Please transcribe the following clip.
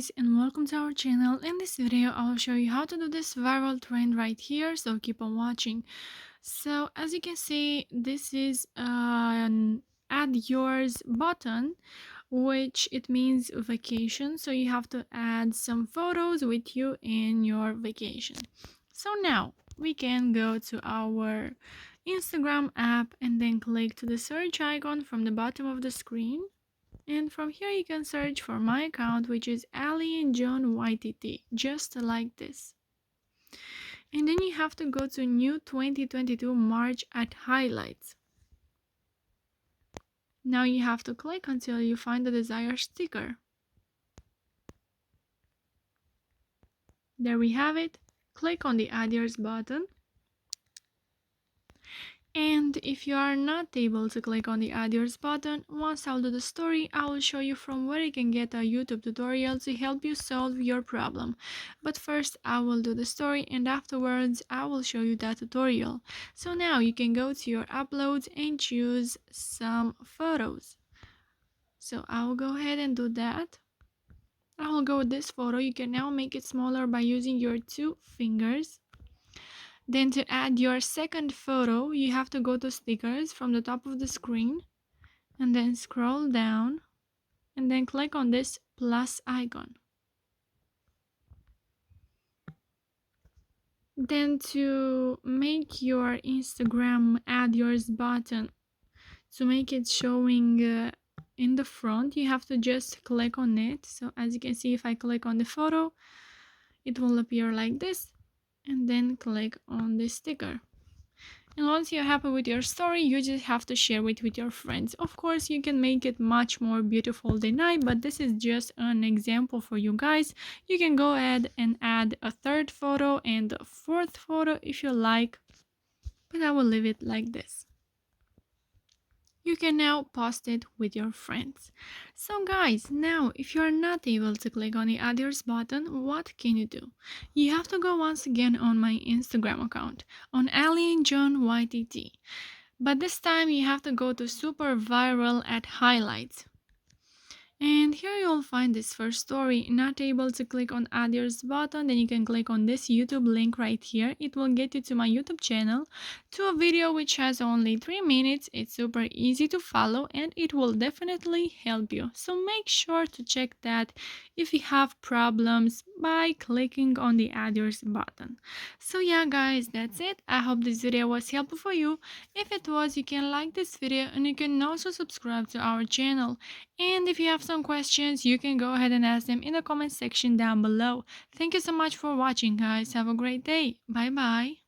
guys, and welcome to our channel. In this video I will show you how to do this viral trend right here, so keep on watching. So as you can see, this is an add yours button, which it means vacation, so you have to add some photos with you in your vacation. So now we can go to our Instagram app and then click to the search icon from the bottom of the screen. And from here you can search for my account, which is Ali and John YTT, just like this. And then you have to go to new 2022 March at highlights. Now you have to click until you find the desired sticker. There we have it. Click on the add yours button. And if you are not able to click on the add yours button, once I'll do the story, I will show you from where you can get a YouTube tutorial to help you solve your problem. But first I will do the story, and afterwards I will show you that tutorial. So now you can go to your uploads and choose some photos. So I will go ahead and do that. I will go with this photo. You can now make it smaller by using your two fingers. Then to add your second photo, you have to go to stickers from the top of the screen and then scroll down and then click on this plus icon. Then to make your Instagram add yours button, to make it showing in the front, you have to just click on it. So as you can see, if I click on the photo, it will appear like this. And then click on the sticker. And once you're happy with your story, you just have to share it with your friends. Of course, you can make it much more beautiful than I, but this is just an example for you guys. You can go ahead and add a third photo and a fourth photo if you like, but I will leave it like this. You can now post it with your friends. So guys, now if you are not able to click on the add yours button, what can you do? You have to go once again on my Instagram account, on Ali and John YTT. But this time you have to go to super viral at highlights. And here you'll find this first story. Not able to click on add yours button, then you can click on this YouTube link right here. It will get you to my YouTube channel, to a video which has only 3 minutes. It's super easy to follow and it will definitely help you. So make sure to check that if you have problems by clicking on the add yours button. So yeah guys, that's it. I hope this video was helpful for you. If it was, you can like this video and you can also subscribe to our channel. And if you have some questions, you can go ahead and ask them in the comment section down below. Thank you so much for watching guys. Have a great day. Bye bye.